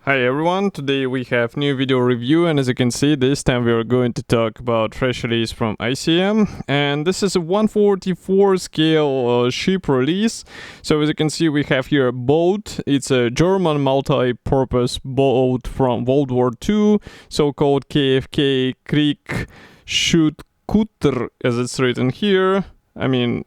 Hi everyone, today we have new video review, and as you can see, this time we are going to talk about fresh release from ICM, and this is a 144 scale ship release. So as you can see, we have here a boat. It's a German multi-purpose boat from World War II, so-called KFK Kriegfischkutter, as it's written here. I mean,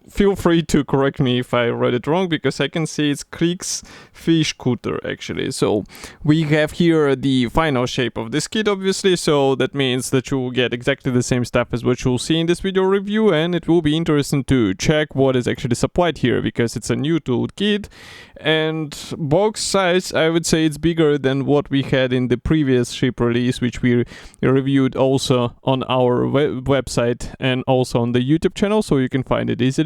feel free to correct me if I read it wrong, because I can see it's Kriegfischkutter actually. So we have here the final shape of this kit, obviously, so that means that you will get exactly the same stuff as what you'll see in this video review, and it will be interesting to check what is actually supplied here, because it's a new tooled kit. And box size, I would say it's bigger than what we had in the previous ship release, which we reviewed also on our website and also on the YouTube channel, so you can find it easily.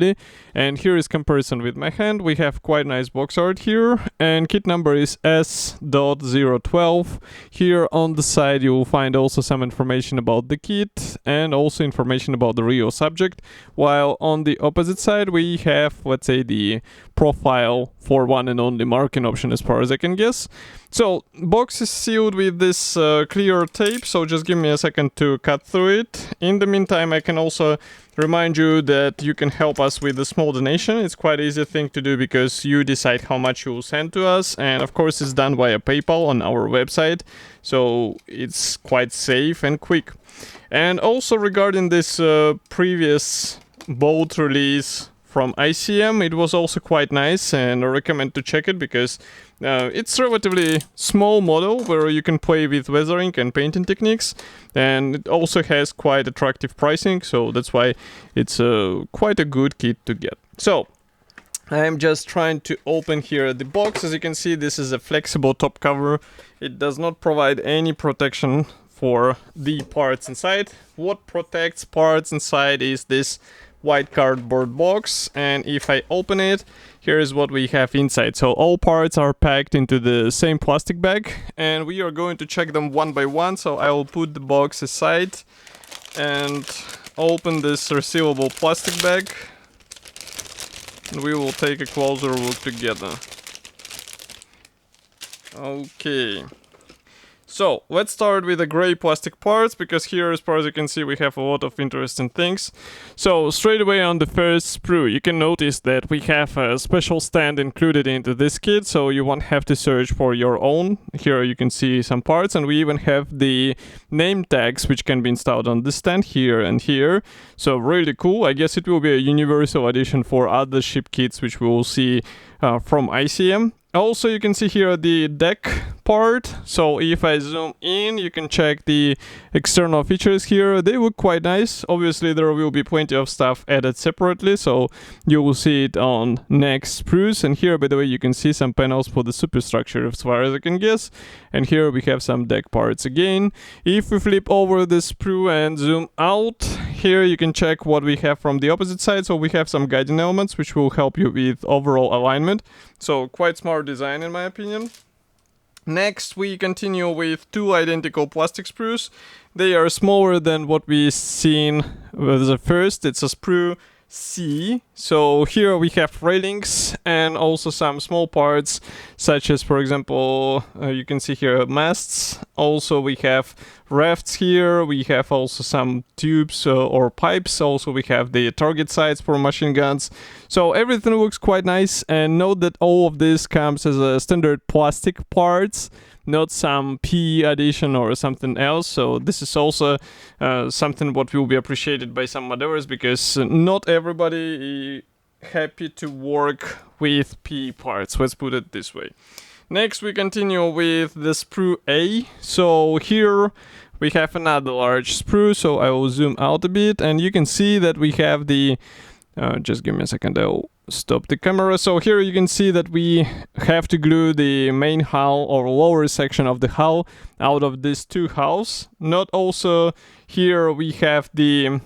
And here is comparison with my hand. We have quite nice box art here, and kit number is S.012. Here on the side you will find also some information about the kit and also information about the real subject, while on the opposite side we have, let's say, the profile for one and only marking option, as far as I can guess. So box is sealed with this clear tape, so just give me a second to cut through it. In the meantime, I can also remind you that you can help us with a small donation. It's quite easy thing to do, because you decide how much you will send to us, and of course it's done via PayPal on our website, so it's quite safe and quick. And also regarding this previous boat release from ICM, it was also quite nice, and I recommend to check it, because it's relatively small model where you can play with weathering and painting techniques, and it also has quite attractive pricing, so that's why it's quite a good kit to get. So I'm just trying to open here the box. As you can see, this is a flexible top cover. It does not provide any protection for the parts inside. What protects parts inside is this white cardboard box, and if I open it, here is what we have inside. So all parts are packed into the same plastic bag, and we are going to check them one by one. So I will put the box aside and open this resealable plastic bag, and we will take a closer look together. Okay. So let's start with the gray plastic parts, because here, as far as you can see, we have a lot of interesting things. So straight away on the first sprue, you can notice that we have a special stand included into this kit, so you won't have to search for your own. Here you can see some parts, and we even have the name tags which can be installed on this stand here and here. So really cool. I guess it will be a universal edition for other ship kits which we will see from ICM. Also, you can see here the deck part. So if I zoom in, you can check the external features here. They look quite nice. Obviously, there will be plenty of stuff added separately, so you will see it on next sprues. And here, by the way, you can see some panels for the superstructure, as far as I can guess. And here we have some deck parts again. If we flip over the sprue and zoom out, here you can check what we have from the opposite side. So we have some guiding elements which will help you with overall alignment. So quite smart design in my opinion. Next we continue with two identical plastic sprues. They are smaller than what we seen with the first. It's a sprue C. So here we have railings and also some small parts, such as, for example, you can see here masts. Also we have rafts here. We have also some tubes or pipes. Also we have the target sights for machine guns. So everything looks quite nice, and note that all of this comes as a standard plastic parts, not some PE addition or something else. So this is also something what will be appreciated by some modders, because not everybody is happy to work with PE parts, let's put it this way. Next we continue with the sprue A. So here we have another large sprue, so I will zoom out a bit, and you can see that we have the just give me a second, I'll stop the camera. So here you can see that we have to glue the main hull or lower section of the hull out of these two hulls. Not also here we have the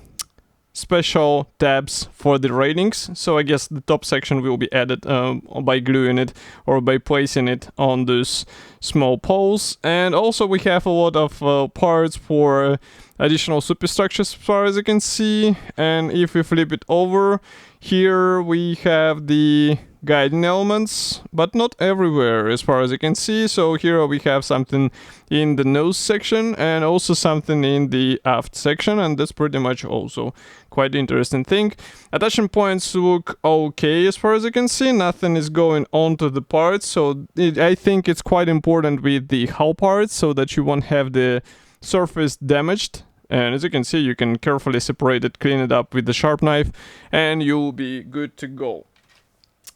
special tabs for the railings, so I guess the top section will be added by gluing it or by placing it on those small poles. And also we have a lot of parts for additional superstructures, as far as you can see. And if we flip it over, here we have the guiding elements, but not everywhere as far as you can see. So here we have something in the nose section and also something in the aft section, and that's pretty much also quite interesting thing. Attachment points look okay as far as you can see, nothing is going onto the parts, so I think it's quite important with the hull parts so that you won't have the surface damaged. And as you can see, you can carefully separate it, clean it up with the sharp knife, and you'll be good to go.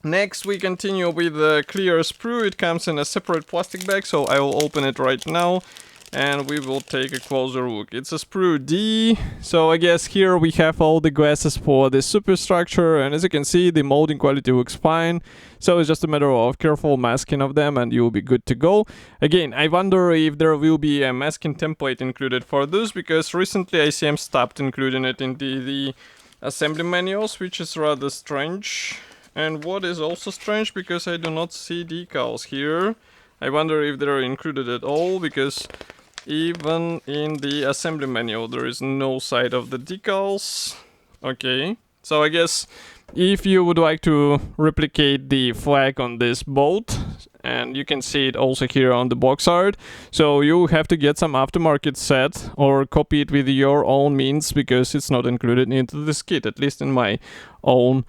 Next, we continue with the clear sprue. It comes in a separate plastic bag, so I will open it right now and we will take a closer look. It's a Sprue D, so I guess here we have all the glasses for the superstructure, and as you can see, the molding quality looks fine, so it's just a matter of careful masking of them and you'll be good to go. Again, I wonder if there will be a masking template included for this, because recently ICM stopped including it in the assembly manuals, which is rather strange. And what is also strange, because I do not see decals here. I wonder if they're included at all, because even in the assembly manual there is no sight of the decals. Okay, so I guess if you would like to replicate the flag on this boat, and you can see it also here on the box art, so you have to get some aftermarket set or copy it with your own means, because it's not included into this kit, at least in my own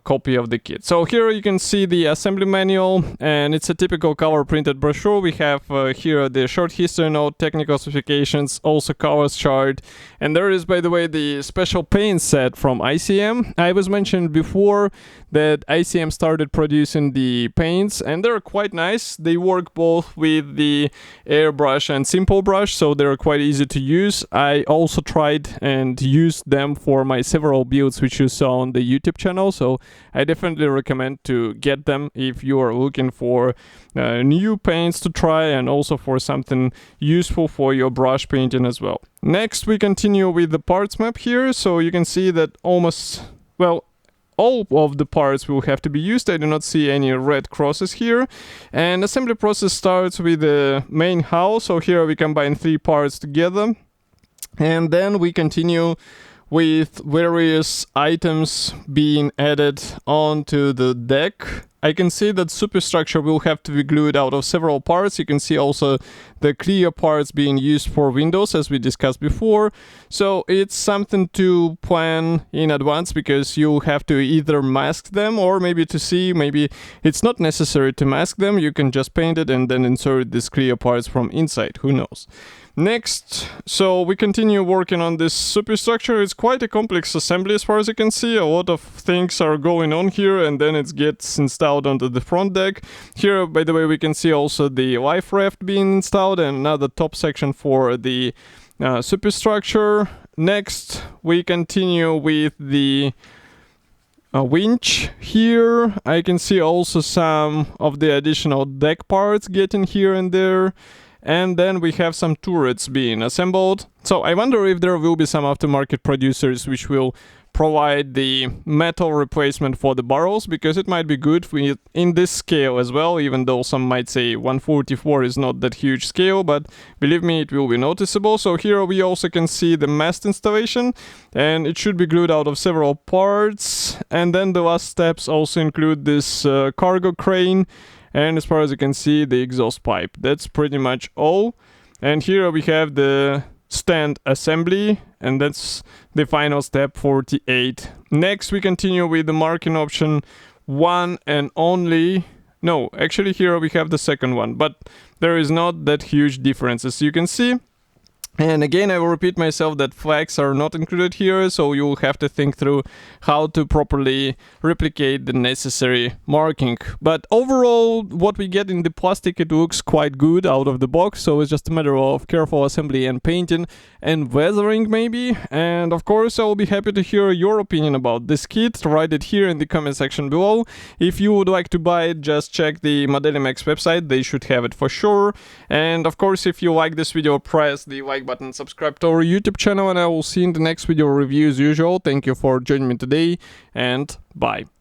copy of the kit. So here you can see the assembly manual, and it's a typical color printed brochure. We have here the short history note, technical specifications, also colors chart, and there is, by the way, the special paint set from ICM. I was mentioned before that ICM started producing the paints, and they're quite nice. They work both with the airbrush and simple brush, so they're quite easy to use. I also tried and used them for my several builds which you saw on the YouTube channel, so I definitely recommend to get them if you are looking for new paints to try, and also for something useful for your brush painting as well. Next, we continue with the parts map here, so you can see that almost, well, all of the parts will have to be used. I do not see any red crosses here. And assembly process starts with the main hull, so here we combine 3 parts together, and then we continue with various items being added onto the deck. I can see that superstructure will have to be glued out of several parts. You can see also the clear parts being used for windows, as we discussed before. So it's something to plan in advance, because you have to either mask them, or maybe to see, maybe it's not necessary to mask them. You can just paint it and then insert these clear parts from inside, who knows. Next, so we continue working on this superstructure. It's quite a complex assembly as far as you can see. A lot of things are going on here, and then it gets installed onto the front deck. Here, by the way, we can see also the life raft being installed, and another top section for the superstructure. Next, we continue with the winch here. I can see also some of the additional deck parts getting here and there. And then we have some turrets being assembled. So I wonder if there will be some aftermarket producers which will provide the metal replacement for the barrels, because it might be good in this scale as well, even though some might say 144 is not that huge scale, but believe me, it will be noticeable. So here we also can see the mast installation, and it should be glued out of several parts. And then the last steps also include this cargo crane, and as far as you can see, the exhaust pipe. That's pretty much all. And here we have the stand assembly, and that's the final step 48. Next, we continue with the marking option 1 and only. No, actually here we have the second one, but there is not that huge difference, as you can see. And again, I will repeat myself that flags are not included here, so you'll have to think through how to properly replicate the necessary marking. But overall, what we get in the plastic, it looks quite good out of the box, so it's just a matter of careful assembly and painting and weathering maybe. And of course, I will be happy to hear your opinion about this kit. Write it here in the comment section below. If you would like to buy it, just check the Modelimex website, they should have it for sure. And of course, if you like this video, press the like button, subscribe to our YouTube channel, and I will see you in the next video review as usual. Thank you for joining me today, and bye.